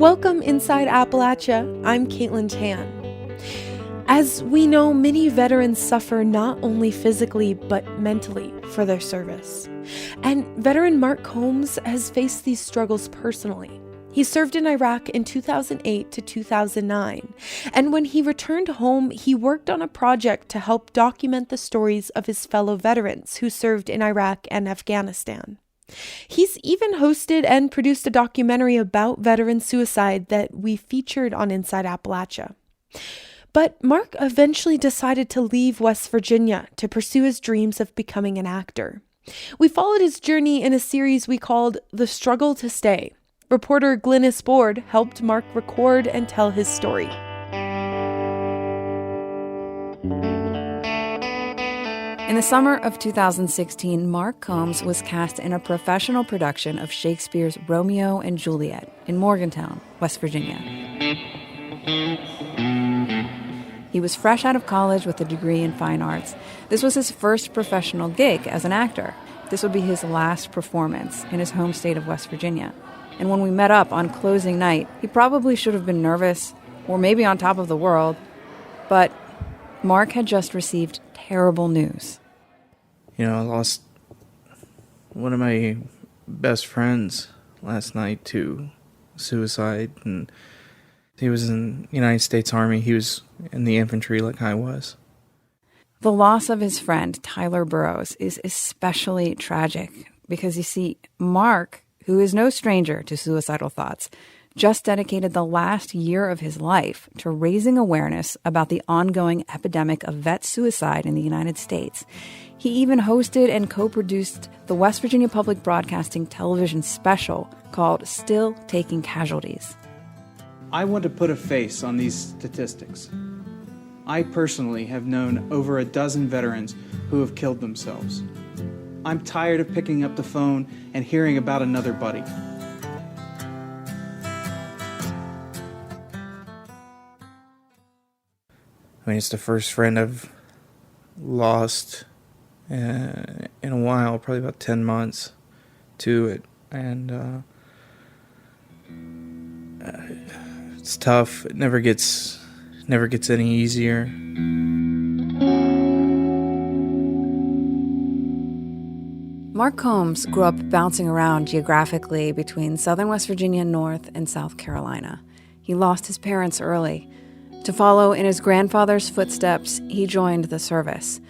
Welcome Inside Appalachia. I'm Caitlin Tan. As we know, many veterans suffer not only physically but mentally for their service. And veteran Mark Combs has faced these struggles personally. He served in Iraq in 2008 to 2009, and when he returned home, he worked on a project to help document the stories of his fellow veterans who served in Iraq and Afghanistan. He's even hosted and produced a documentary about veteran suicide that we featured on Inside Appalachia. But Mark eventually decided to leave West Virginia to pursue his dreams of becoming an actor. We followed his journey in a series we called The Struggle to Stay. Reporter Glynis Board helped Mark record and tell his story. In the summer of 2016, Mark Combs was cast in a professional production of Shakespeare's Romeo and Juliet in Morgantown, West Virginia. He was fresh out of college with a degree in fine arts. This was his first professional gig as an actor. This would be his last performance in his home state of West Virginia. And when we met up on closing night, he probably should have been nervous or maybe on top of the world. But Mark had just received terrible news. I lost one of my best friends last night to suicide, and he was in the United States Army. He was in the infantry like I was. The loss of his friend, Tyler Burrows, is especially tragic because, you see, Mark, who is no stranger to suicidal thoughts, just dedicated the last year of his life to raising awareness about the ongoing epidemic of vet suicide in the United States. He even hosted and co-produced the West Virginia Public Broadcasting television special called Still Taking Casualties. I want to put a face on these statistics. I personally have known over a dozen veterans who have killed themselves. I'm tired of picking up the phone and hearing about another buddy. It's the first friend I've lost in a while, probably about 10 months to it. And it's tough. It never gets any easier. Mark Combs grew up bouncing around geographically between southern West Virginia, North and South Carolina. He lost his parents early. To follow in his grandfather's footsteps, he joined the service.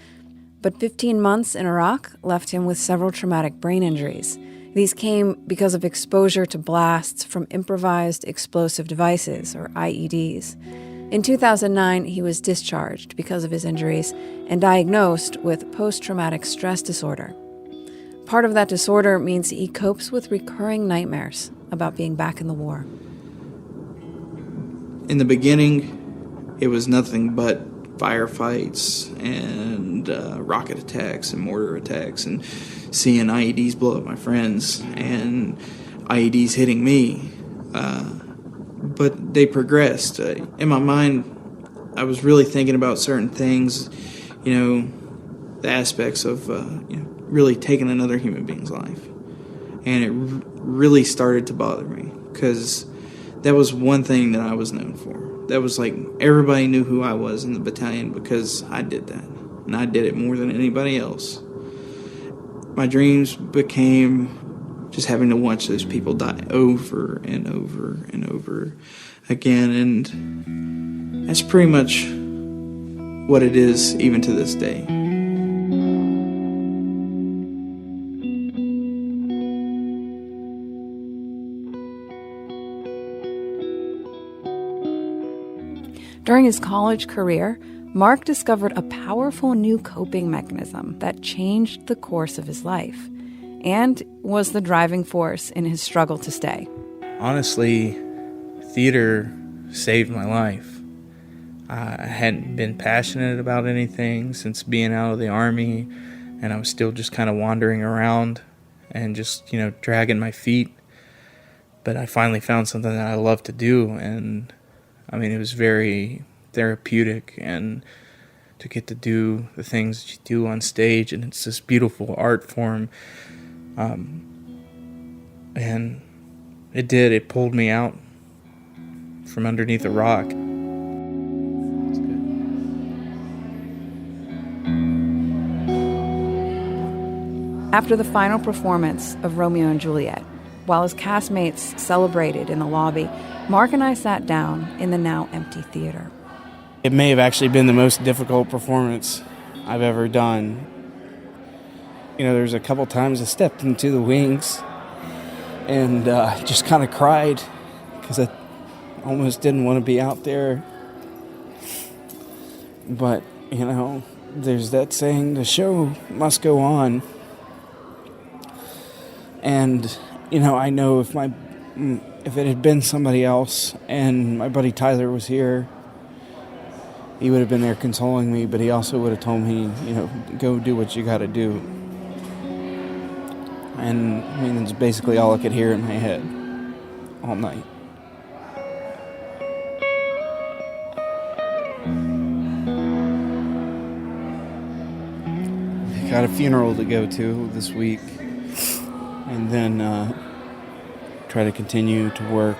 But 15 months in Iraq left him with several traumatic brain injuries. These came because of exposure to blasts from improvised explosive devices, or IEDs. In 2009, he was discharged because of his injuries and diagnosed with post-traumatic stress disorder. Part of that disorder means he copes with recurring nightmares about being back in the war. In the beginning, it was nothing but firefights and rocket attacks and mortar attacks and seeing IEDs blow up my friends and IEDs hitting me. But they progressed. In my mind, I was really thinking about certain things, the aspects of really taking another human being's life. And it really started to bother me because that was one thing that I was known for. That was like everybody knew who I was in the battalion because I did that. And I did it more than anybody else. My dreams became just having to watch those people die over and over and over again. And that's pretty much what it is even to this day. During his college career, Mark discovered a powerful new coping mechanism that changed the course of his life and was the driving force in his struggle to stay. Honestly, theater saved my life. I hadn't been passionate about anything since being out of the Army, and I was still just kind of wandering around and just, dragging my feet. But I finally found something that I love to do, and it was very therapeutic, and to get to do the things that you do on stage, and it's this beautiful art form. And it pulled me out from underneath a rock. That's good. After the final performance of Romeo and Juliet, while his castmates celebrated in the lobby, Mark and I sat down in the now empty theater. It may have actually been the most difficult performance I've ever done. You know, there's a couple times I stepped into the wings and just kind of cried because I almost didn't want to be out there. But, you know, there's that saying, the show must go on. And, you know, I know if it had been somebody else and my buddy Tyler was here, he would have been there consoling me, but he also would have told me, you know, go do what you got to do. And, I mean, it's basically all I could hear in my head all night. I got a funeral to go to this week, and then try to continue to work,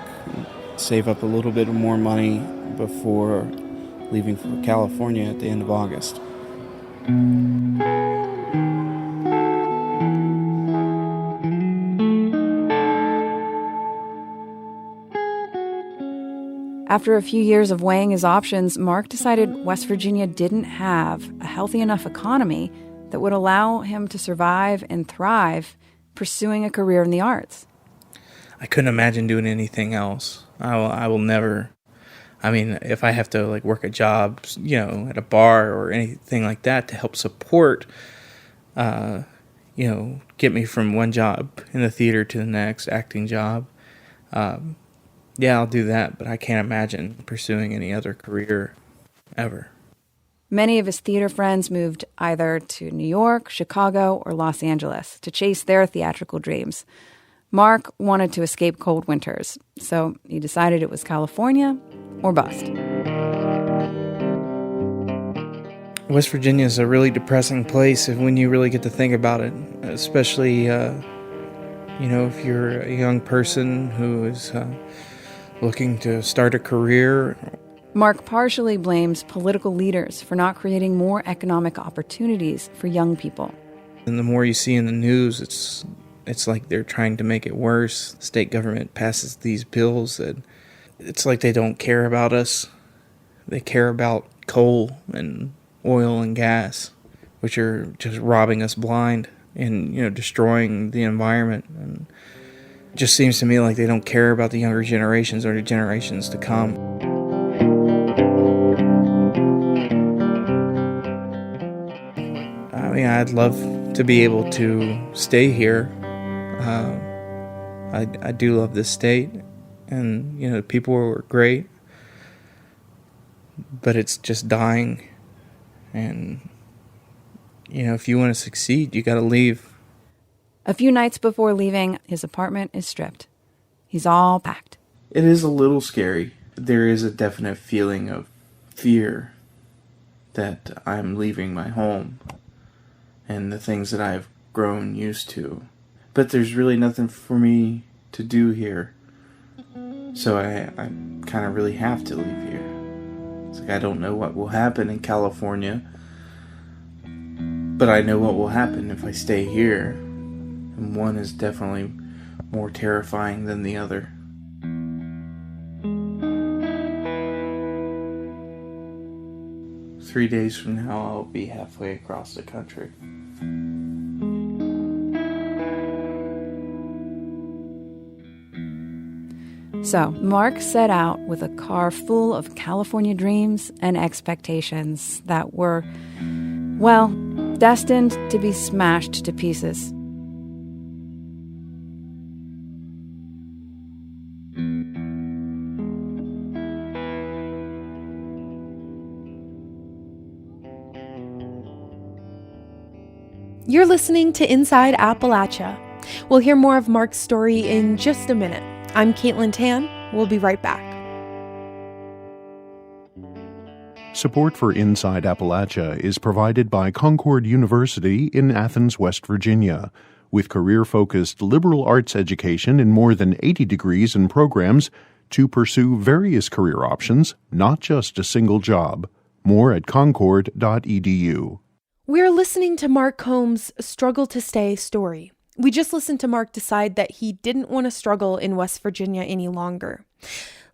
save up a little bit more money before leaving for California at the end of August. After a few years of weighing his options, Mark decided West Virginia didn't have a healthy enough economy that would allow him to survive and thrive pursuing a career in the arts. I couldn't imagine doing anything else. I will never. I mean, if I have to like work a job, you know, at a bar or anything like that to help support, you know, get me from one job in the theater to the next acting job, yeah, I'll do that. But I can't imagine pursuing any other career ever. Many of his theater friends moved either to New York, Chicago, or Los Angeles to chase their theatrical dreams. Mark wanted to escape cold winters, so he decided it was California or bust. West Virginia is a really depressing place when you really get to think about it, especially, you know, if you're a young person who is looking to start a career. Mark partially blames political leaders for not creating more economic opportunities for young people. And the more you see in the news, it's like they're trying to make it worse. The state government passes these bills that it's like they don't care about us. They care about coal and oil and gas, which are just robbing us blind and, you know, destroying the environment. And it just seems to me like they don't care about the younger generations or the generations to come. I mean, I'd love to be able to stay here. I do love this state, and, you know, the people were great, but it's just dying. And, you know, if you want to succeed, you got to leave. A few nights before leaving, his apartment is stripped. He's all packed. It is a little scary. There is a definite feeling of fear that I'm leaving my home and the things that I've grown used to. But there's really nothing for me to do here. So I kind of really have to leave here. It's like I don't know what will happen in California, but I know what will happen if I stay here. And one is definitely more terrifying than the other. "3 days from now, I'll be halfway across the country." So, Mark set out with a car full of California dreams and expectations that were, well, destined to be smashed to pieces. You're listening to Inside Appalachia. We'll hear more of Mark's story in just a minute. I'm Caitlin Tan. We'll be right back. Support for Inside Appalachia is provided by Concord University in Athens, West Virginia. With career-focused liberal arts education in more than 80 degrees and programs, to pursue various career options, not just a single job. More at concord.edu. We're listening to Mark Combs' struggle to stay story. We just listened to Mark decide that he didn't want to struggle in West Virginia any longer.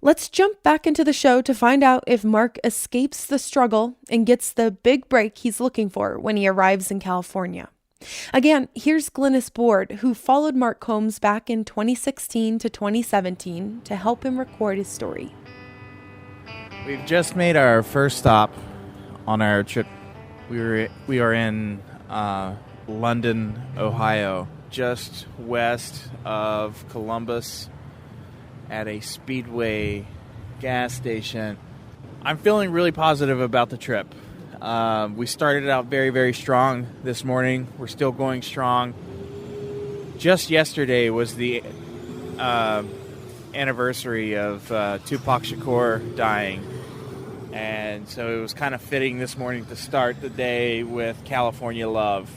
Let's jump back into the show to find out if Mark escapes the struggle and gets the big break he's looking for when he arrives in California. Again, here's Glynis Board, who followed Mark Combs back in 2016 to 2017 to help him record his story. We've just made our first stop on our trip. We are in London, Ohio, just west of Columbus at a Speedway gas station. I'm feeling really positive about the trip. We started out very, very strong this morning. We're still going strong. Just yesterday was the anniversary of Tupac Shakur dying. And so it was kind of fitting this morning to start the day with California Love.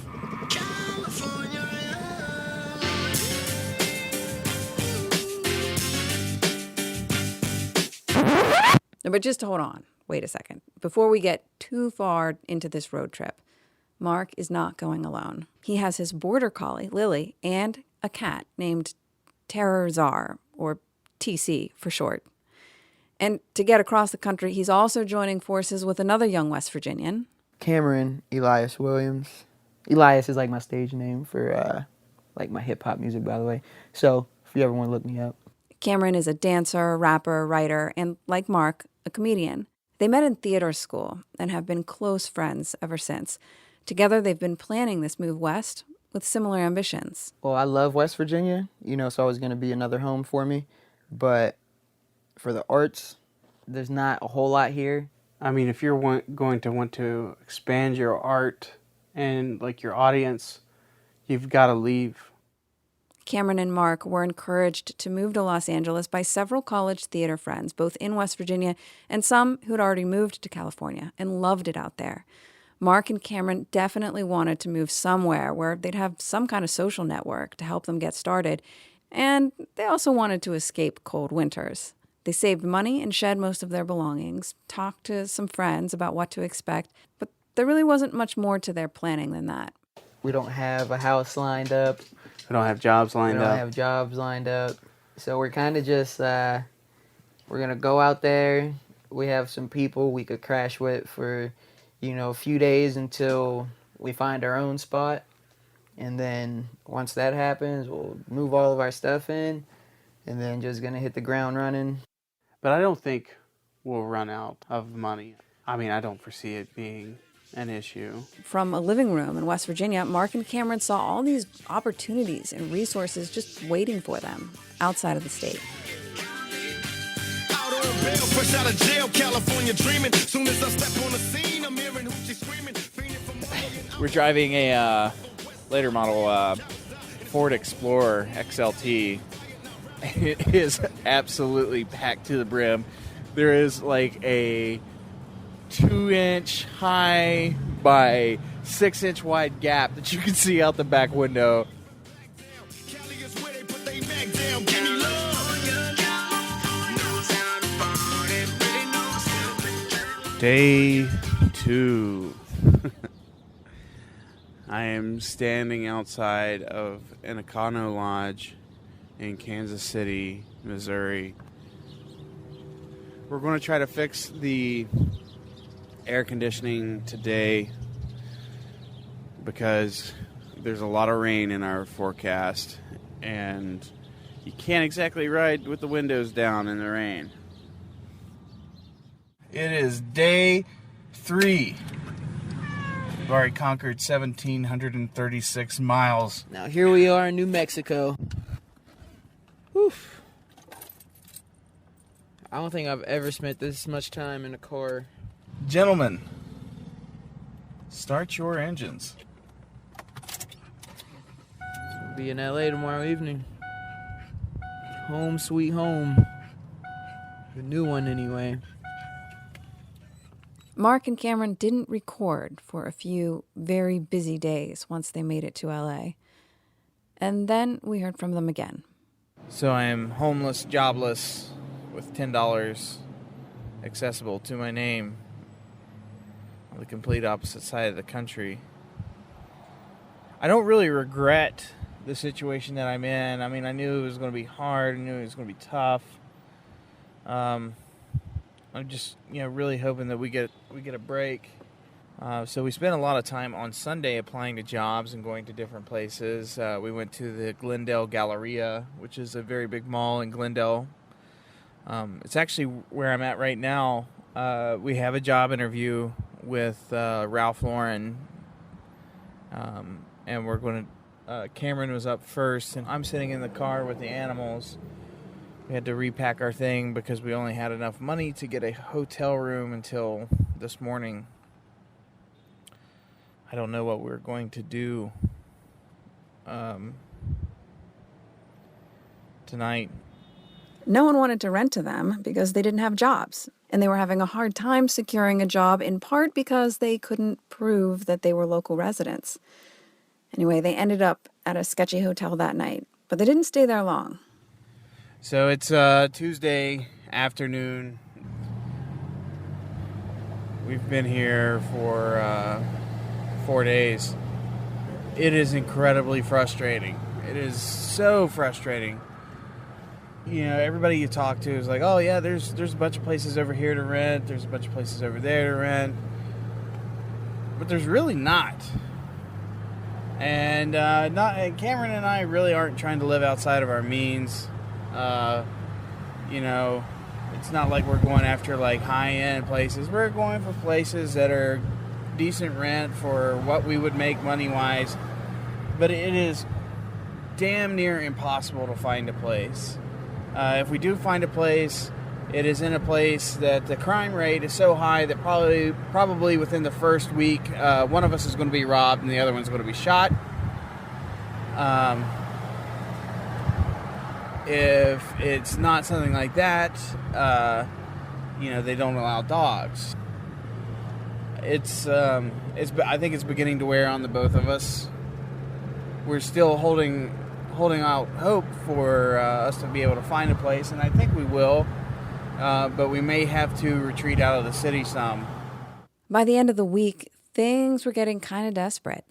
But just hold on. Wait a second. Before we get too far into this road trip, Mark is not going alone. He has his border collie, Lily, and a cat named Terror Czar, or TC for short. And to get across the country, he's also joining forces with another young West Virginian, Cameron Elias Williams. Elias is like my stage name for like my hip-hop music, by the way. So if you ever want to look me up. Cameron is a dancer, rapper, writer, and like Mark, a comedian. They met in theater school and have been close friends ever since. Together, they've been planning this move west with similar ambitions. Well, I love West Virginia. It's always going to be another home for me. But for the arts, there's not a whole lot here. I mean, if you're going to want to expand your art and like your audience, you've got to leave. Cameron and Mark were encouraged to move to Los Angeles by several college theater friends, both in West Virginia and some who'd already moved to California and loved it out there. Mark and Cameron definitely wanted to move somewhere where they'd have some kind of social network to help them get started, and they also wanted to escape cold winters. They saved money and shed most of their belongings, talked to some friends about what to expect, but there really wasn't much more to their planning than that. We don't have a house lined up. We don't have jobs lined up. We don't have jobs lined up. So we're kind of just, we're going to go out there. We have some people we could crash with for, a few days until we find our own spot. And then once that happens, we'll move all of our stuff in and then just going to hit the ground running. But I don't think we'll run out of money. I mean, I don't foresee it being an issue. From a living room in West Virginia, Mark and Cameron saw all these opportunities and resources just waiting for them outside of the state. We're driving a later model Ford Explorer XLT. It is absolutely packed to the brim. There is like a 2-inch high by 6-inch wide gap that you can see out the back window. Day 2. I am standing outside of an Econo Lodge in Kansas City, Missouri. We're going to try to fix the air conditioning today because there's a lot of rain in our forecast and you can't exactly ride with the windows down in the rain. It is day 3. We've already conquered 1,736 miles. Now here we are in New Mexico. Whew. I don't think I've ever spent this much time in a car. Gentlemen, start your engines. We'll be in LA tomorrow evening. Home sweet home. The new one anyway. Mark and Cameron didn't record for a few very busy days once they made it to LA. And then we heard from them again. So I am homeless, jobless, with $10 accessible to my name on the complete opposite side of the country. I don't really regret the situation that I'm in. I mean, I knew it was going to be hard. I knew it was going to be tough. I'm just, really hoping that we get a break. So we spent a lot of time on Sunday applying to jobs and going to different places. We went to the Glendale Galleria, which is a very big mall in Glendale. It's actually where I'm at right now. We have a job interview with Ralph Lauren, and we're going to. Cameron was up first, and I'm sitting in the car with the animals. We had to repack our thing because we only had enough money to get a hotel room until this morning. I don't know what we're going to do tonight. No one wanted to rent to them because they didn't have jobs, and they were having a hard time securing a job, in part because they couldn't prove that they were local residents. Anyway, they ended up at a sketchy hotel that night, but they didn't stay there long. So it's Tuesday afternoon. We've been here for 4 days. It is incredibly frustrating. It is so frustrating. Everybody you talk to is like, oh yeah, there's a bunch of places over here to rent. There's a bunch of places over there to rent. But there's really not. And Cameron and I really aren't trying to live outside of our means. It's not like we're going after like high-end places. We're going for places that are decent rent for what we would make money-wise. But it is damn near impossible to find a place. If we do find a place, it is in a place that the crime rate is so high that probably within the first week, one of us is going to be robbed and the other one's going to be shot. If it's not something like that, they don't allow dogs. I think it's beginning to wear on the both of us. We're still holding out hope for us to be able to find a place, and I think we will. But we may have to retreat out of the city some. By the end of the week, things were getting kind of desperate.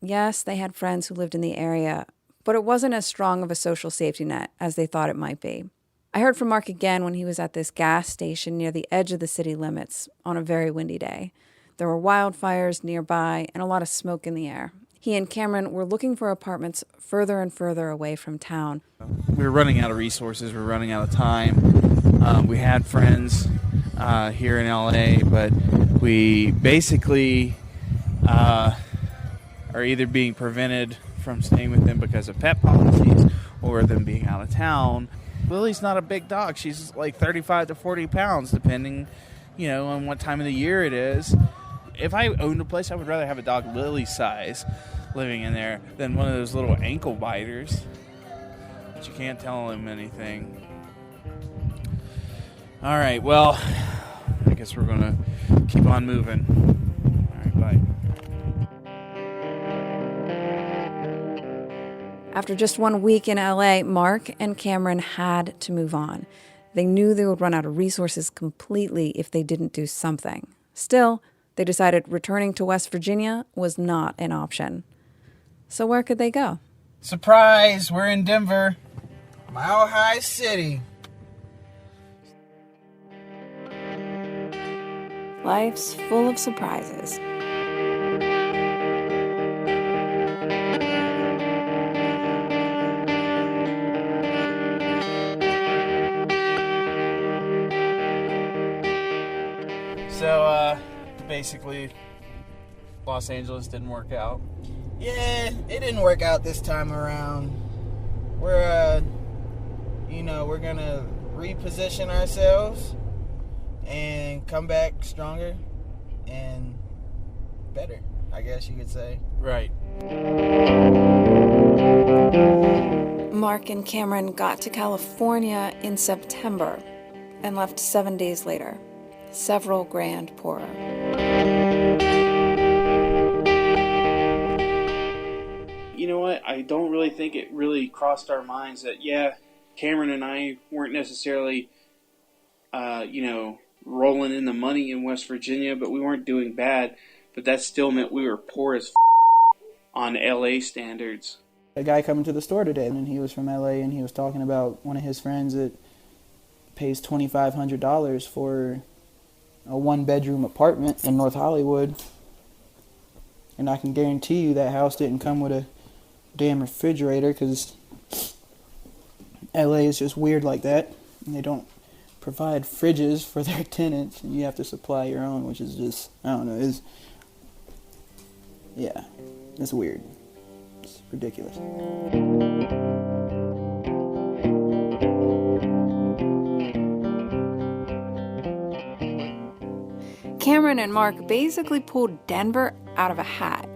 Yes, they had friends who lived in the area, but it wasn't as strong of a social safety net as they thought it might be. I heard from Mark again when he was at this gas station near the edge of the city limits on a very windy day. There were wildfires nearby and a lot of smoke in the air. He and Cameron were looking for apartments further and further away from town. We were running out of resources. We were running out of time. We had friends here in LA, but we basically are either being prevented from staying with them because of pet policies or them being out of town. Lily's not a big dog. She's like 35 to 40 pounds, depending, on what time of the year it is. If I owned a place, I would rather have a dog Lily's size living in there than one of those little ankle biters. But you can't tell them anything. All right, well, I guess we're going to keep on moving. All right, bye. After just 1 week in LA, Mark and Cameron had to move on. They knew they would run out of resources completely if they didn't do something. Still, they decided returning to West Virginia was not an option. So where could they go? Surprise! We're in Denver. Mile High City. Life's full of surprises. So, basically, Los Angeles didn't work out. Yeah, it didn't work out this time around. We're gonna reposition ourselves and come back stronger and better, I guess you could say. Right. Mark and Cameron got to California in September and left 7 days later, several grand poorer. You know what? I don't really think it really crossed our minds that, yeah, Cameron and I weren't necessarily rolling in the money in West Virginia, but we weren't doing bad. But that still meant we were poor as on LA standards. A guy coming to the store today, and he was from LA, and he was talking about one of his friends that pays $2,500 for a one-bedroom apartment in North Hollywood. And I can guarantee you that house didn't come with a damn refrigerator, because LA is just weird like that. And they don't provide fridges for their tenants, and you have to supply your own, which is just, I don't know, it's weird. It's ridiculous. Cameron and Mark basically pulled Denver out of a hat.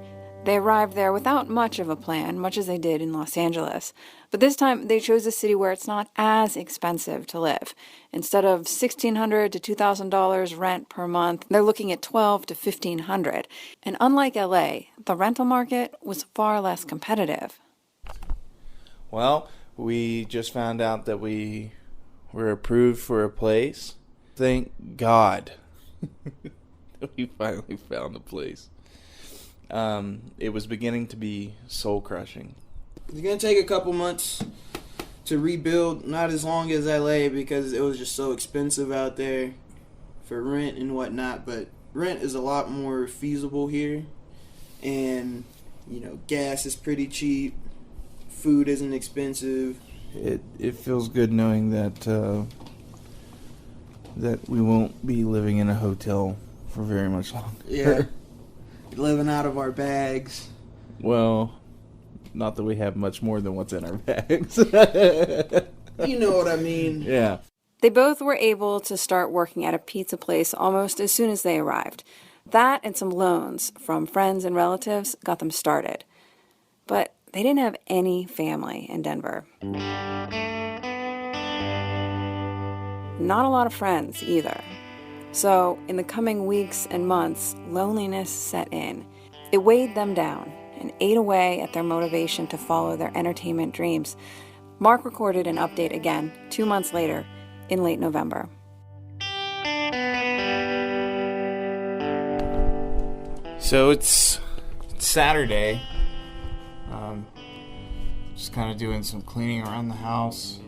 They arrived there without much of a plan, much as they did in Los Angeles. But this time, they chose a city where it's not as expensive to live. Instead of $1,600 to $2,000 rent per month, they're looking at $1,200 to $1,500. And unlike LA, the rental market was far less competitive. Well, we just found out that we were approved for a place. Thank God we finally found a place. It was beginning to be soul-crushing. It's going to take a couple months to rebuild, not as long as LA, because it was just so expensive out there for rent and whatnot, but rent is a lot more feasible here, and, gas is pretty cheap, food isn't expensive. It feels good knowing that that we won't be living in a hotel for very much longer. Yeah. Living out of our bags. Well, not that we have much more than what's in our bags. You know what I mean. Yeah. They both were able to start working at a pizza place almost as soon as they arrived. That and some loans from friends and relatives got them started. But they didn't have any family in Denver. Not a lot of friends either. So, in the coming weeks and months, loneliness set in. It weighed them down and ate away at their motivation to follow their entertainment dreams. Mark recorded an update again 2 months later in late November. So it's Saturday. Just kind of doing some cleaning around the house.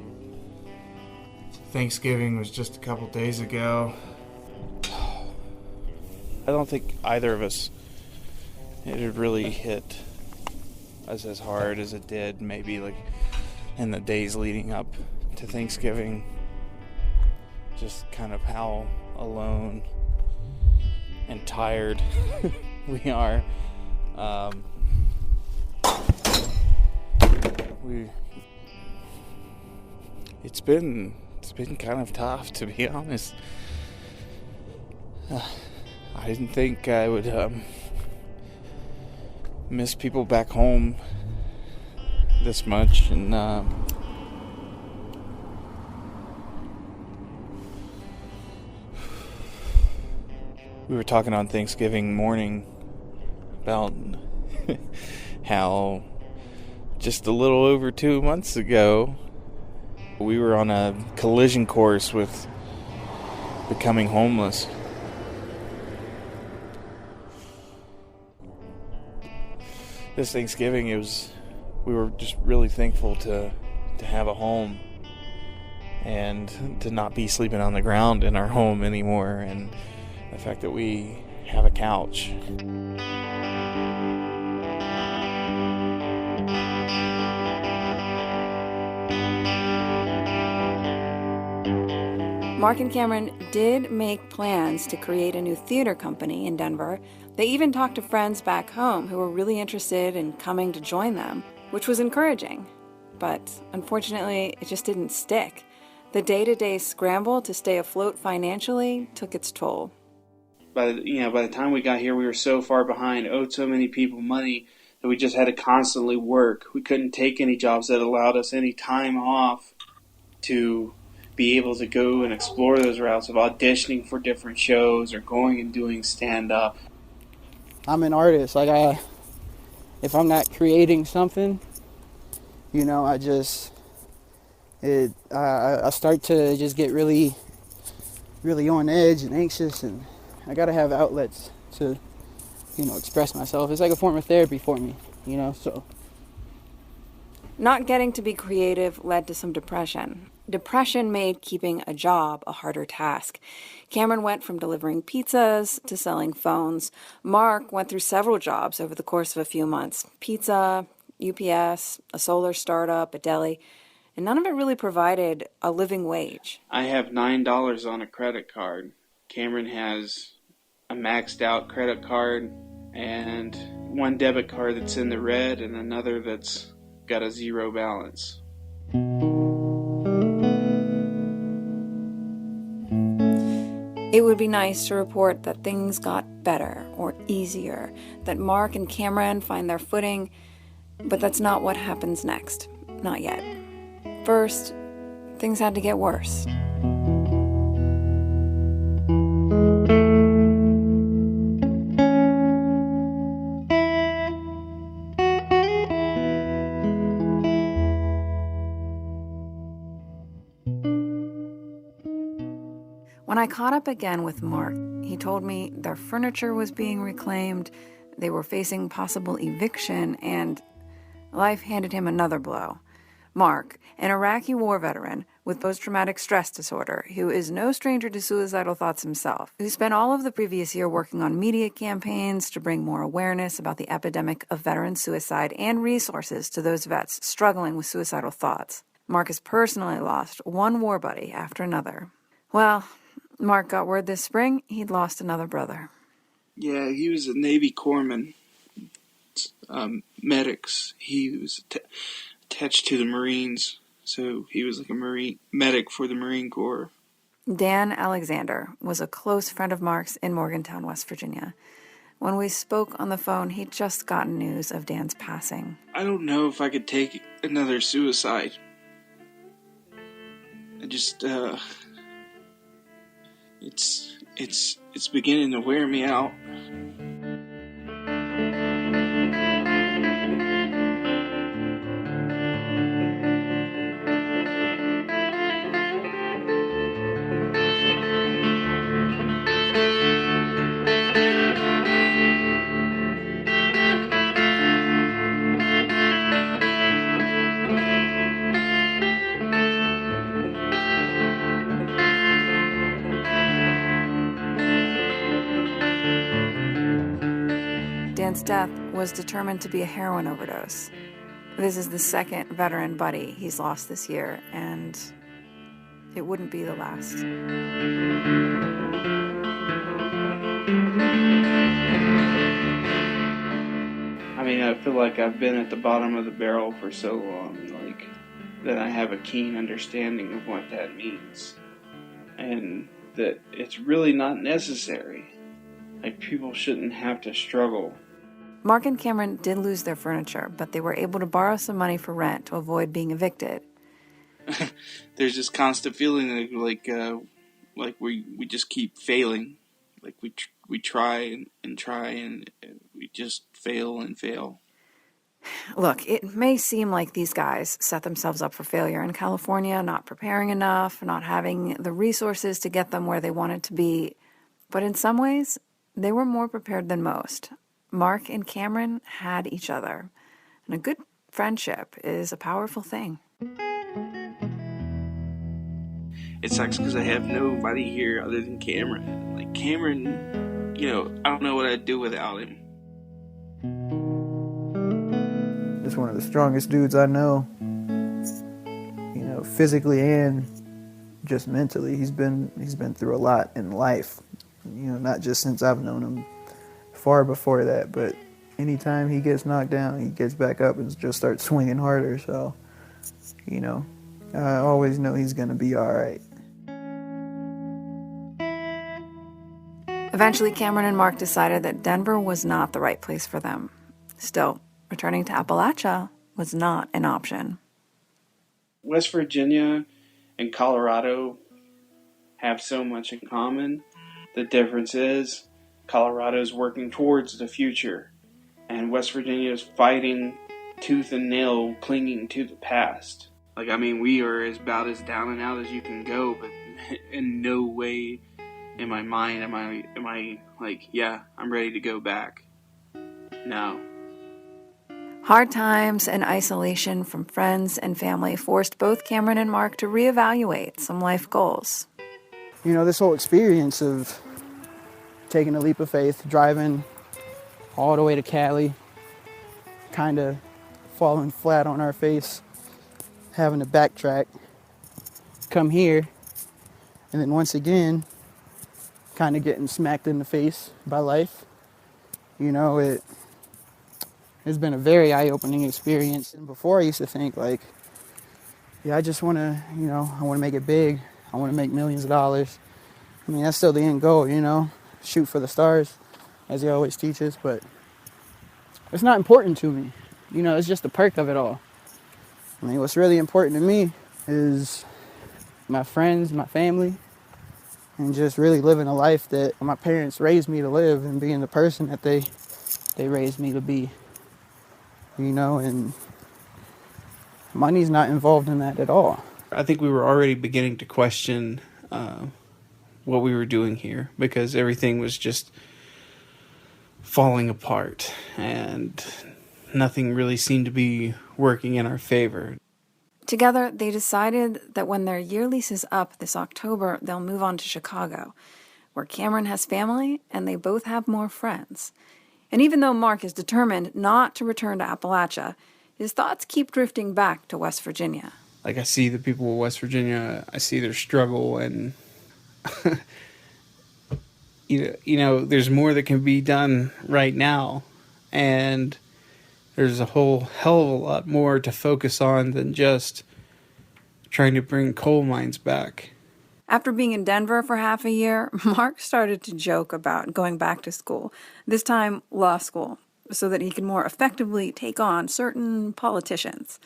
Thanksgiving was just a couple days ago. I don't think either of us, it had really hit us as hard as it did maybe like in the days leading up to Thanksgiving. Just kind of how alone and tired we are. It's been kind of tough, to be honest. I didn't think I would miss people back home this much, and we were talking on Thanksgiving morning about how just a little over 2 months ago we were on a collision course with becoming homeless. This Thanksgiving, we were just really thankful to have a home and to not be sleeping on the ground in our home anymore, and the fact that we have a couch. Mark and Cameron did make plans to create a new theater company in Denver. They even talked to friends back home who were really interested in coming to join them, which was encouraging. But unfortunately, it just didn't stick. The day-to-day scramble to stay afloat financially took its toll. By the time we got here, we were so far behind, owed so many people money that we just had to constantly work. We couldn't take any jobs that allowed us any time off to be able to go and explore those routes of auditioning for different shows or going and doing stand-up. I'm an artist. If I'm not creating something, I start to just get really really on edge and anxious, and I gotta have outlets to, express myself. It's like a form of therapy for me, so. Not getting to be creative led to some depression. Depression made keeping a job a harder task. Cameron went from delivering pizzas to selling phones. Mark went through several jobs over the course of a few months. Pizza, UPS, a solar startup, a deli, and none of it really provided a living wage. I have $9 on a credit card. Cameron has a maxed out credit card and one debit card that's in the red and another that's got a zero balance. It would be nice to report that things got better or easier, that Mark and Cameron find their footing, but that's not what happens next. Not yet. First, things had to get worse. When I caught up again with Mark, he told me their furniture was being reclaimed, they were facing possible eviction, and life handed him another blow. Mark, an Iraqi war veteran with post-traumatic stress disorder, who is no stranger to suicidal thoughts himself, who spent all of the previous year working on media campaigns to bring more awareness about the epidemic of veteran suicide and resources to those vets struggling with suicidal thoughts. Mark has personally lost one war buddy after another. Well, Mark got word this spring he'd lost another brother. Yeah, he was a Navy corpsman, medics. He was attached to the Marines, so he was like a Marine medic for the Marine Corps. Dan Alexander was a close friend of Mark's in Morgantown, West Virginia. When we spoke on the phone, he'd just gotten news of Dan's passing. I don't know if I could take another suicide. I just, it's beginning to wear me out. Dan's death was determined to be a heroin overdose. This is the second veteran buddy he's lost this year, and it wouldn't be the last. I mean, I feel like I've been at the bottom of the barrel for so long, that I have a keen understanding of what that means. And that it's really not necessary. People shouldn't have to struggle. Mark and Cameron did lose their furniture, but they were able to borrow some money for rent to avoid being evicted. There's this constant feeling like we just keep failing. Like we try and try and we just fail and fail. Look, it may seem like these guys set themselves up for failure in California, not preparing enough, not having the resources to get them where they wanted to be. But in some ways, they were more prepared than most. Mark and Cameron had each other. And a good friendship is a powerful thing. It sucks because I have nobody here other than Cameron. Cameron, I don't know what I'd do without him. He's one of the strongest dudes I know. Physically and just mentally. He's been through a lot in life. Not just since I've known him, far before that, but anytime he gets knocked down, he gets back up and just starts swinging harder. So, I always know he's going to be all right. Eventually, Cameron and Mark decided that Denver was not the right place for them. Still, returning to Appalachia was not an option. West Virginia and Colorado have so much in common. The difference is Colorado's working towards the future, and West Virginia is fighting tooth and nail, clinging to the past. We are about as down and out as you can go, but in no way in my mind, am I like, yeah, I'm ready to go back? No. Hard times and isolation from friends and family forced both Cameron and Mark to reevaluate some life goals. You know, this whole experience of taking a leap of faith, driving all the way to Cali, kind of falling flat on our face, having to backtrack, come here, and then once again, kind of getting smacked in the face by life. You know, it's been a very eye-opening experience. And before I used to think like, yeah, I just want to, you know, I want to make it big. I want to make millions of dollars. I mean, that's still the end goal, you know, shoot for the stars, as he always teaches, but it's not important to me. You know, it's just the perk of it all. I mean, what's really important to me is my friends, my family, and just really living a life that my parents raised me to live and being the person that they raised me to be. You know, and money's not involved in that at all. I think we were already beginning to question what we were doing here, because everything was just falling apart and nothing really seemed to be working in our favor. Together, they decided that when their year lease is up this October, they'll move on to Chicago, where Cameron has family and they both have more friends. And even though Mark is determined not to return to Appalachia, his thoughts keep drifting back to West Virginia. Like, I see the people of West Virginia, I see their struggle, and you know, there's more that can be done right now, and there's a whole hell of a lot more to focus on than just trying to bring coal mines back. After being in Denver for half a year, Mark started to joke about going back to school, this time law school, so that he could more effectively take on certain politicians.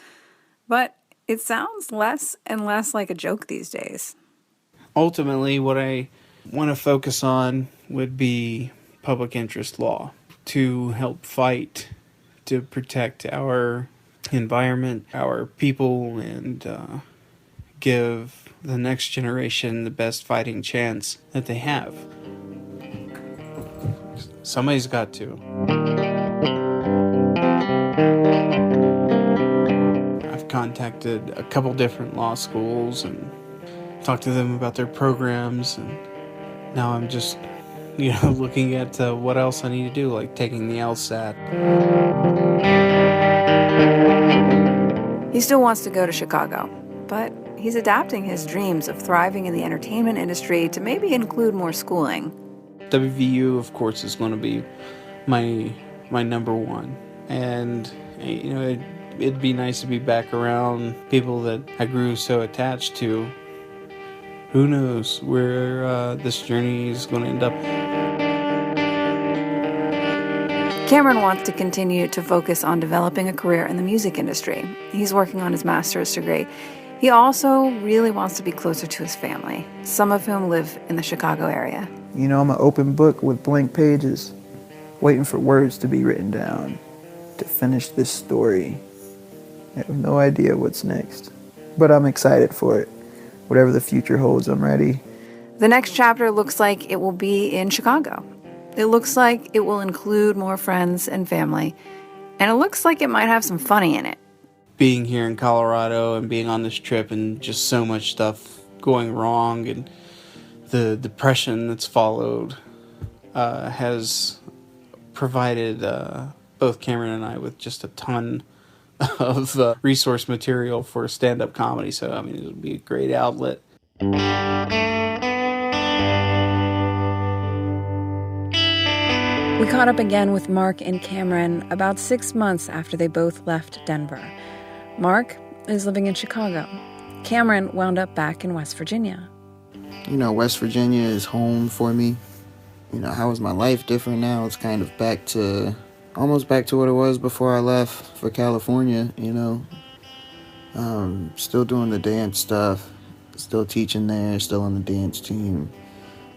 But it sounds less and less like a joke these days. Ultimately, what I want to focus on would be public interest law to help fight to protect our environment, our people, and give the next generation the best fighting chance that they have. Somebody's got to. I've contacted a couple different law schools and talked to them about their programs, and now I'm just, looking at what else I need to do, like taking the LSAT. He still wants to go to Chicago, but he's adapting his dreams of thriving in the entertainment industry to maybe include more schooling. WVU, of course, is going to be my number one. And, it'd be nice to be back around people that I grew so attached to. Who knows where this journey is going to end up. Cameron wants to continue to focus on developing a career in the music industry. He's working on his master's degree. He also really wants to be closer to his family, some of whom live in the Chicago area. You know, I'm an open book with blank pages, waiting for words to be written down to finish this story. I have no idea what's next, but I'm excited for it. Whatever the future holds, I'm ready. The next chapter looks like it will be in Chicago. It looks like it will include more friends and family, and it looks like it might have some funny in it. Being here in Colorado and being on this trip and just so much stuff going wrong and the depression that's followed has provided both Cameron and I with just a ton of resource material for stand-up comedy. So, it would be a great outlet. We caught up again with Mark and Cameron about 6 months after they both left Denver. Mark is living in Chicago. Cameron wound up back in West Virginia. West Virginia is home for me. How is my life different now? It's kind of almost back to what it was before I left for California, Still doing the dance stuff, still teaching there, still on the dance team.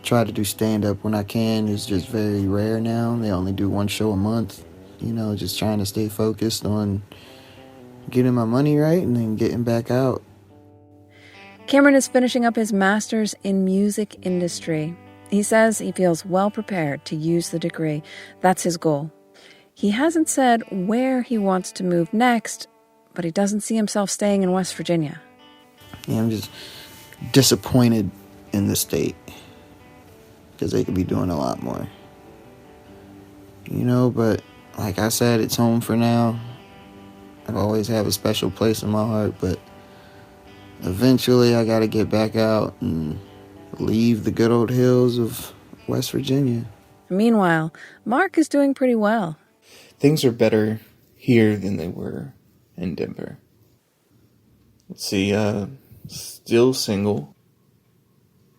Try to do stand-up when I can. It's just very rare now. They only do one show a month. Just trying to stay focused on getting my money right and then getting back out. Cameron is finishing up his master's in music industry. He says he feels well prepared to use the degree. That's his goal. He hasn't said where he wants to move next, but he doesn't see himself staying in West Virginia. Yeah, I'm just disappointed in the state because they could be doing a lot more. But like I said, it's home for now. I've always have a special place in my heart, but eventually I got to get back out and leave the good old hills of West Virginia. Meanwhile, Mark is doing pretty well. Things are better here than they were in Denver. Let's see, still single,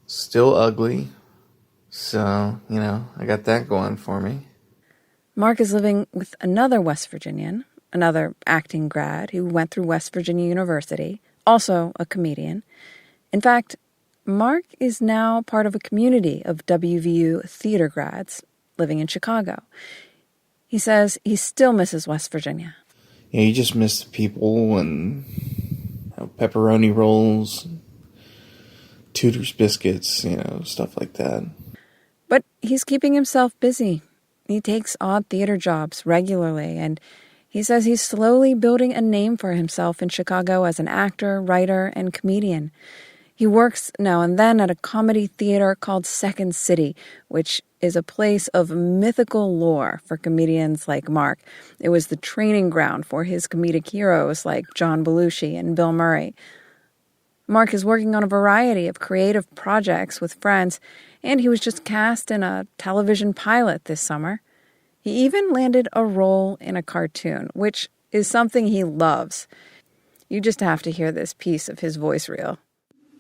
still ugly, so, I got that going for me. Mark is living with another West Virginian, another acting grad who went through West Virginia University, also a comedian. In fact, Mark is now part of a community of WVU theater grads living in Chicago. He says he still misses West Virginia. Yeah, you just miss the people and pepperoni rolls, Tudor's biscuits, stuff like that. But he's keeping himself busy. He takes odd theater jobs regularly, and he says he's slowly building a name for himself in Chicago as an actor, writer, and comedian. He works now and then at a comedy theater called Second City, which is a place of mythical lore for comedians like Mark. It was the training ground for his comedic heroes like John Belushi and Bill Murray. Mark is working on a variety of creative projects with friends, and he was just cast in a television pilot this summer. He even landed a role in a cartoon, which is something he loves. You just have to hear this piece of his voice reel.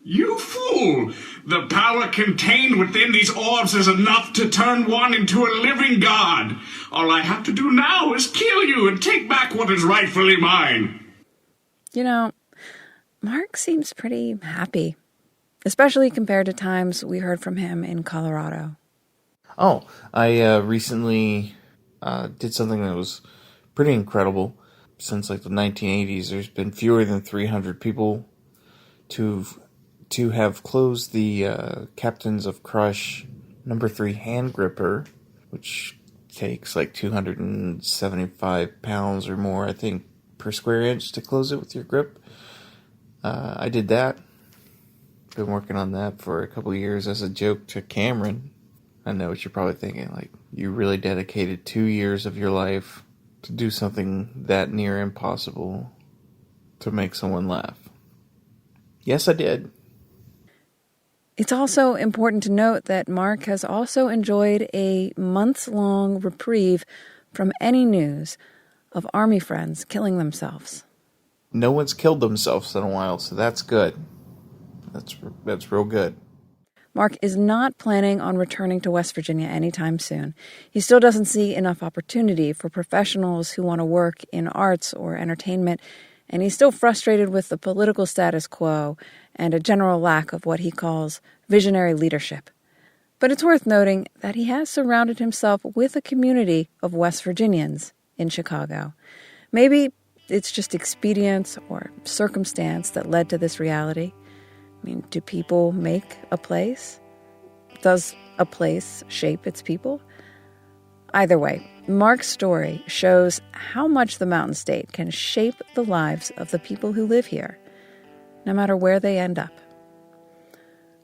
You fool! The power contained within these orbs is enough to turn one into a living god. All I have to do now is kill you and take back what is rightfully mine. Mark seems pretty happy, especially compared to times we heard from him in Colorado. Oh, I recently did something that was pretty incredible. Since the 1980s, there's been fewer than 300 people to have closed the Captains of Crush #3 hand gripper, which takes 275 pounds or more, I think, per square inch to close it with your grip. I did that. Been working on that for a couple of years as a joke to Cameron. I know what you're probably thinking, you really dedicated 2 years of your life to do something that near impossible to make someone laugh. Yes, I did. It's also important to note that Mark has also enjoyed a months-long reprieve from any news of Army friends killing themselves. No one's killed themselves in a while, so that's good. That's real good. Mark is not planning on returning to West Virginia anytime soon. He still doesn't see enough opportunity for professionals who want to work in arts or entertainment, and he's still frustrated with the political status quo and a general lack of what he calls visionary leadership. But it's worth noting that he has surrounded himself with a community of West Virginians in Chicago. Maybe it's just expedience or circumstance that led to this reality. Do people make a place? Does a place shape its people? Either way, Mark's story shows how much the Mountain State can shape the lives of the people who live here, no matter where they end up.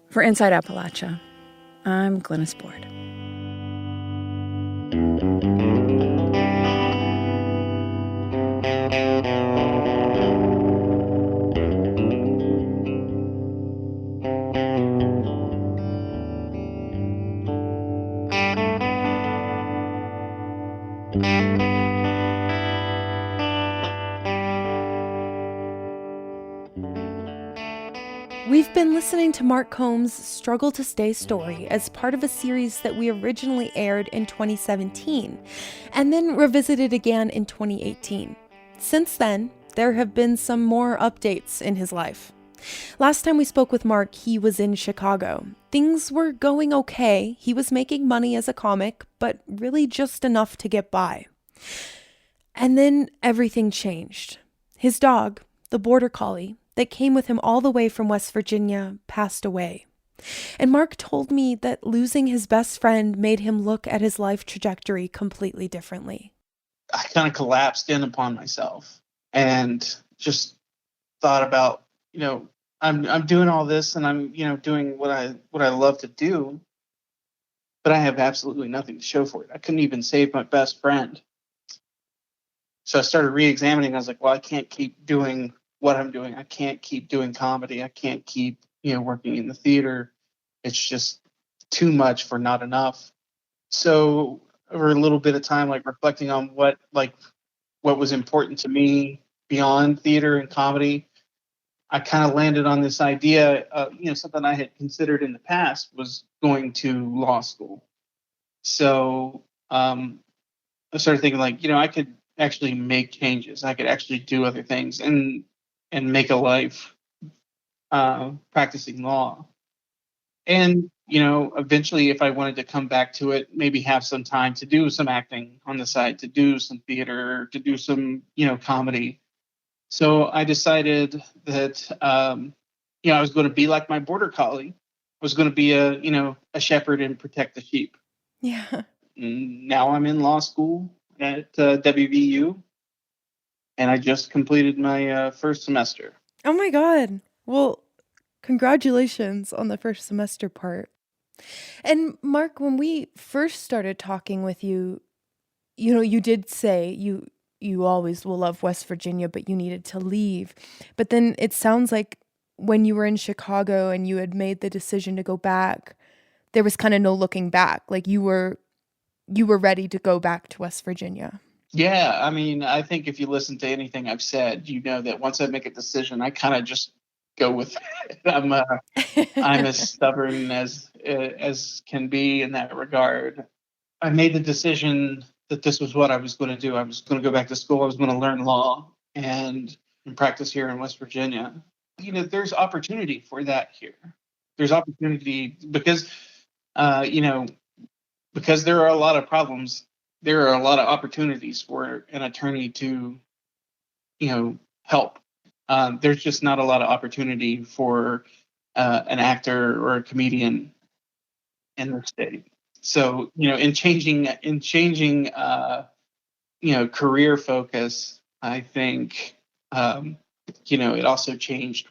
For Inside Appalachia, I'm Glynis Board. We've been listening to Mark Combs' Struggle to Stay story as part of a series that we originally aired in 2017 and then revisited again in 2018. Since then, there have been some more updates in his life. Last time we spoke with Mark, he was in Chicago. Things were going okay. He was making money as a comic, but really just enough to get by. And then everything changed. His dog, the border collie, that came with him all the way from West Virginia, passed away. And Mark told me that losing his best friend made him look at his life trajectory completely differently. I kind of collapsed in upon myself and just thought about, I'm doing all this and I'm, doing what I love to do, but I have absolutely nothing to show for it. I couldn't even save my best friend. So I started re-examining. I was like, well, I can't keep doing what I'm doing. I can't keep doing comedy. I can't keep, working in the theater. It's just too much for not enough. So over a little bit of time, like reflecting on what was important to me beyond theater and comedy, I kind of landed on this idea, something I had considered in the past was going to law school. So I started thinking I could actually make changes. I could actually do other things and make a life practicing law. And, eventually if I wanted to come back to it, maybe have some time to do some acting on the side, to do some theater, to do some, comedy. So I decided that, I was going to be like my border collie. I was going to be a shepherd and protect the sheep. Yeah. Now I'm in law school at WVU, and I just completed my first semester. Oh my God. Well, congratulations on the first semester part. And Mark, when we first started talking with you, you did say you always will love West Virginia, but you needed to leave. But then it sounds like when you were in Chicago and you had made the decision to go back, there was kind of no looking back. Like you were ready to go back to West Virginia. Yeah, I mean, I think if you listen to anything I've said, you know that once I make a decision, I kind of just go with it. I'm as stubborn as can be in that regard. I made the decision that this was what I was going to do. I was going to go back to school. I was going to learn law and practice here in West Virginia. There's opportunity for that here. There's opportunity because, because there are a lot of problems. There are a lot of opportunities for an attorney to, help. There's just not a lot of opportunity for an actor or a comedian in the state. So, in changing, career focus, I think, it also changed,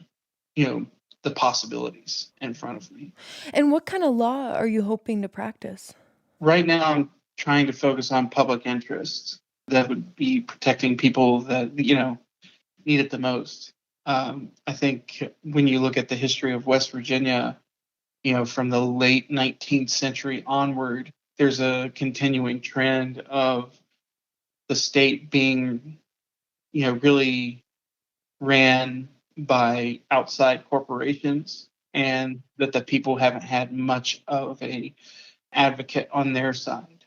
the possibilities in front of me. And what kind of law are you hoping to practice? Right now, I'm trying to focus on public interest. That would be protecting people that, need it the most. I think when you look at the history of West Virginia, from the late 19th century onward, there's a continuing trend of the state being, really ran by outside corporations, and that the people haven't had much of a advocate on their side.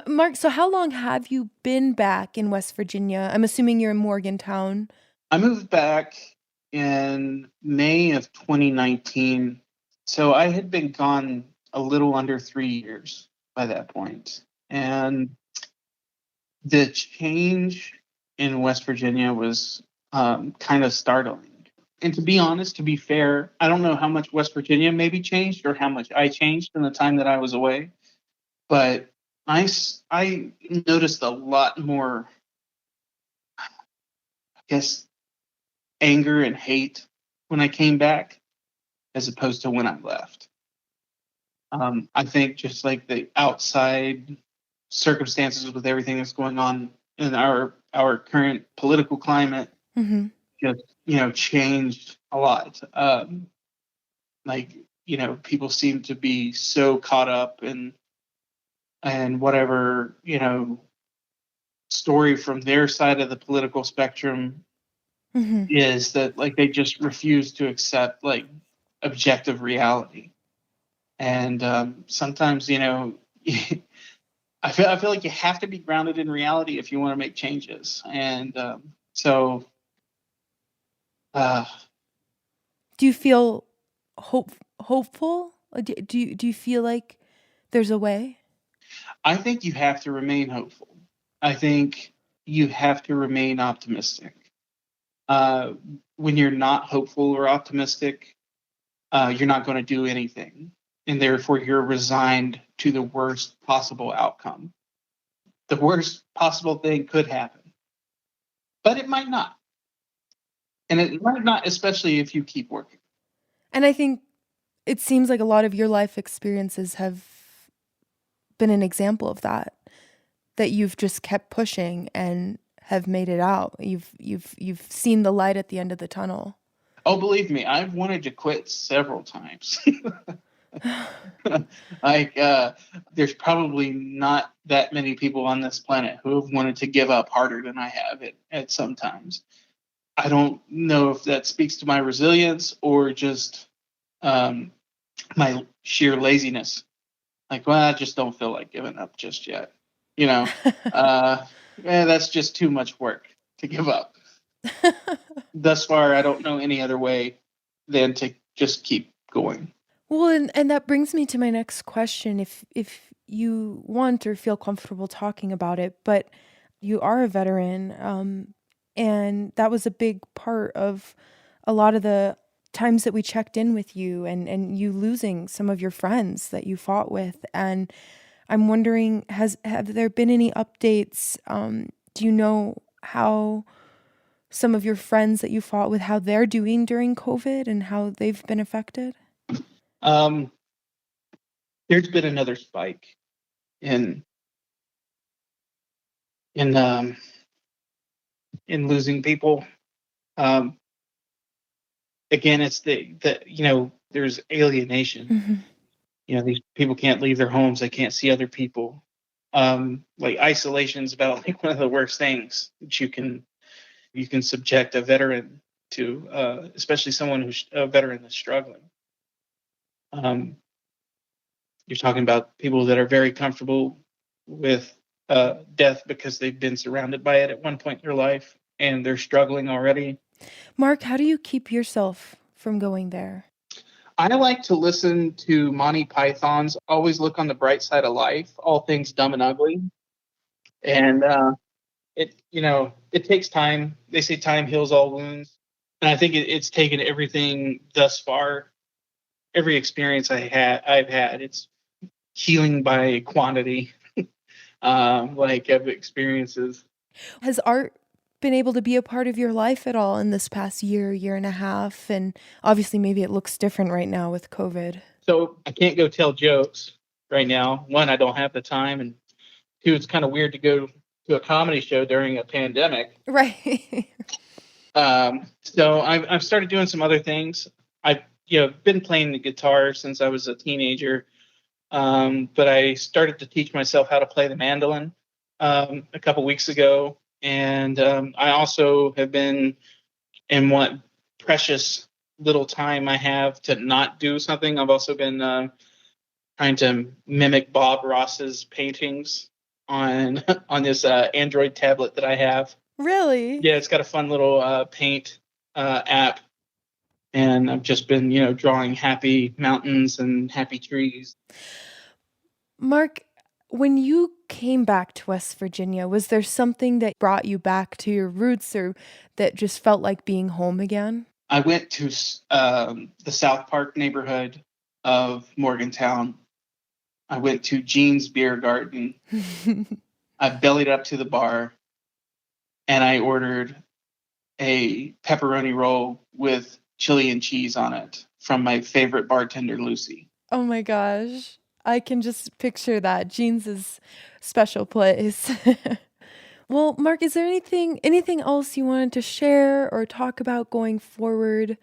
Mark, so how long have you been back in West Virginia? I'm assuming you're in Morgantown. I moved back in May of 2019. So I had been gone a little under 3 years by that point. And the change in West Virginia was kind of startling. And to be honest, to be fair, I don't know how much West Virginia maybe changed or how much I changed in the time that I was away. But I noticed a lot more, I guess, anger and hate when I came back as opposed to when I left. I think just like the outside circumstances with everything that's going on in our current political climate just, changed a lot. People seem to be so caught up in whatever, story from their side of the political spectrum is that they just refuse to accept objective reality. And sometimes, I feel like you have to be grounded in reality if you want to make changes. And so do you feel hopeful? Do you feel like there's a way? I think you have to remain hopeful. I think you have to remain optimistic. When you're not hopeful or optimistic, you're not going to do anything. And therefore, you're resigned to the worst possible outcome. The worst possible thing could happen, but it might not. And it might not, especially if you keep working. And I think it seems like a lot of your life experiences have been an example of that, that you've just kept pushing and have made it out. You've seen the light at the end of the tunnel. Oh, believe me, I've wanted to quit several times. There's probably not that many people on this planet who have wanted to give up harder than I have at some times. I don't know if that speaks to my resilience or just my sheer laziness. Like, well, I just don't feel like giving up just yet. That's just too much work to give up. Thus far, I don't know any other way than to just keep going. Well, and that brings me to my next question. If you want or feel comfortable talking about it, but you are a veteran, and that was a big part of a lot of the times that we checked in with you, and you losing some of your friends that you fought with. And I'm wondering, have there been any updates? Do you know how some of your friends that you fought with, how they're doing during COVID and how they've been affected? There's been another spike in losing people. Again, it's there's alienation. Mm-hmm. These people can't leave their homes. They can't see other people. Like isolation is about like one of the worst things that you can subject a veteran to, especially someone who's a veteran that's struggling. You're talking about people that are very comfortable with death because they've been surrounded by it at one point in their life and they're struggling already. Mark, how do you keep yourself from going there? I like to listen to Monty Python's Always Look on the Bright Side of Life, All Things Dumb and Ugly. And it takes time. They say time heals all wounds. And I think it's taken everything thus far, every experience I've had, it's healing by quantity, of experiences. Has art been able to be a part of your life at all in this past year and a half? And obviously maybe it looks different right now with COVID. So I can't go tell jokes right now. One, I don't have the time, and two, it's kind of weird to go to a comedy show during a pandemic. Right. So I've started doing some other things. I've been playing the guitar since I was a teenager, but I started to teach myself how to play the mandolin a couple weeks ago. And I also have been, in what precious little time I have to not do something, I've also been trying to mimic Bob Ross's paintings on this Android tablet that I have. Really? Yeah, it's got a fun little paint app. And I've just been, drawing happy mountains and happy trees. Mark, when you came back to West Virginia, was there something that brought you back to your roots or that just felt like being home again? I went to the South Park neighborhood of Morgantown. I went to Jean's Beer Garden. I bellied up to the bar and I ordered a pepperoni roll with chili and cheese on it from my favorite bartender, Lucy. Oh my gosh. I can just picture that. Jean's is special place. Well, Mark, is there anything else you wanted to share or talk about going forward,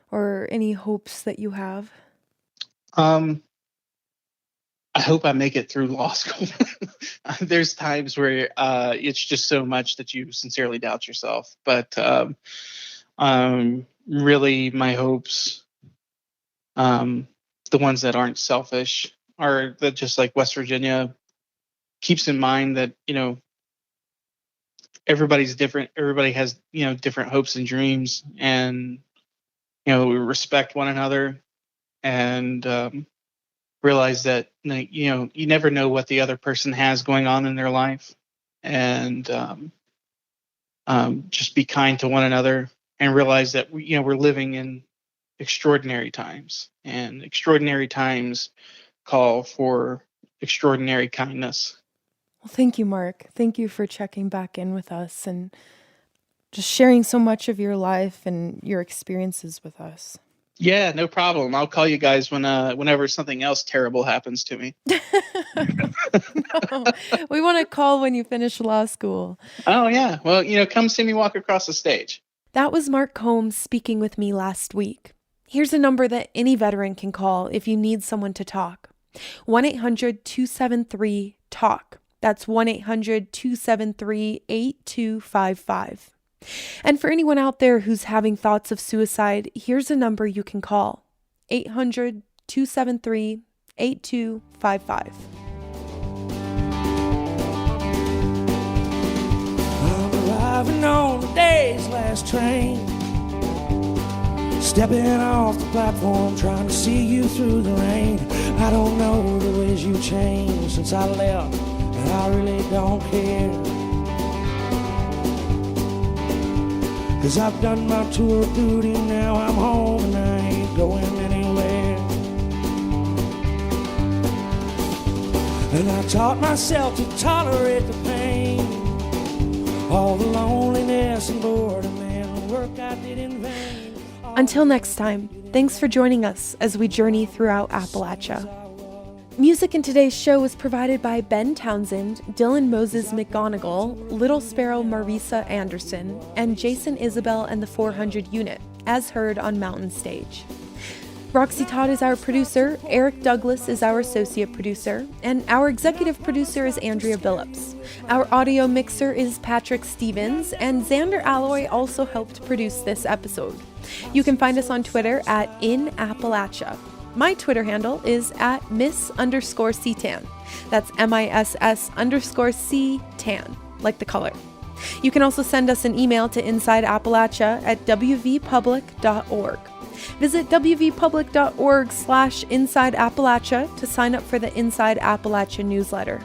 or any hopes that you have? I hope I make it through law school. There's times where it's just so much that you sincerely doubt yourself. But really, my hopes, the ones that aren't selfish, are that just like West Virginia keeps in mind that, everybody's different. Everybody has, different hopes and dreams, and, we respect one another and realize that, you never know what the other person has going on in their life, and just be kind to one another and realize that we're living in extraordinary times, and extraordinary times call for extraordinary kindness. Well, thank you, Mark. Thank you for checking back in with us and just sharing so much of your life and your experiences with us. Yeah, no problem. I'll call you guys whenever something else terrible happens to me. No, we want to call when you finish law school. Oh, yeah. Well, come see me walk across the stage. That was Mark Combs speaking with me last week. Here's a number that any veteran can call if you need someone to talk. 1-800-273-TALK. That's 1-800-273-8255. And for anyone out there who's having thoughts of suicide, here's a number you can call. 800-273-8255. I'm arriving on the day's last train, stepping off the platform, trying to see you through the rain. I don't know the ways you changed since I left, but I really don't care. 'Cause I've done my tour of duty, now I'm home and I ain't going anywhere. And I taught myself to tolerate the pain, all the loneliness and boredom and work I did in vain. Until next time, thanks for joining us as we journey throughout Appalachia. Music in today's show was provided by Ben Townsend, Dylan Moses McGonigal, Little Sparrow Marisa Anderson, and Jason Isabel and the 400 Unit, as heard on Mountain Stage. Roxy Todd is our producer, Eric Douglas is our associate producer, and our executive producer is Andrea Billups. Our audio mixer is Patrick Stevens, and Xander Alloy also helped produce this episode. You can find us on Twitter at In Appalachia. My Twitter handle is at Miss_Ctan. That's MISS_C_Tan, like the color. You can also send us an email to InsideAppalachia at wvpublic.org. Visit wvpublic.org/Inside Appalachia to sign up for the Inside Appalachia newsletter.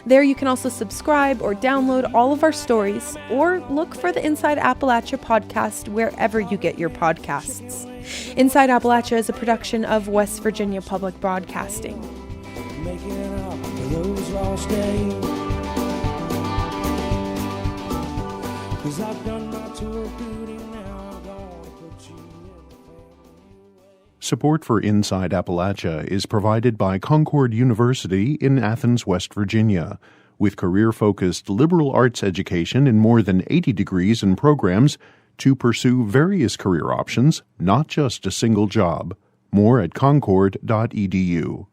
There you can also subscribe or download all of our stories, or look for the Inside Appalachia podcast wherever you get your podcasts. Inside Appalachia is a production of West Virginia Public Broadcasting. Making up for those lost days. 'Cause I've done my tour of duty, now I'm gonna put you in the family way. Support for Inside Appalachia is provided by Concord University in Athens, West Virginia. With career-focused liberal arts education in more than 80 degrees and programs to pursue various career options, not just a single job. More at concord.edu.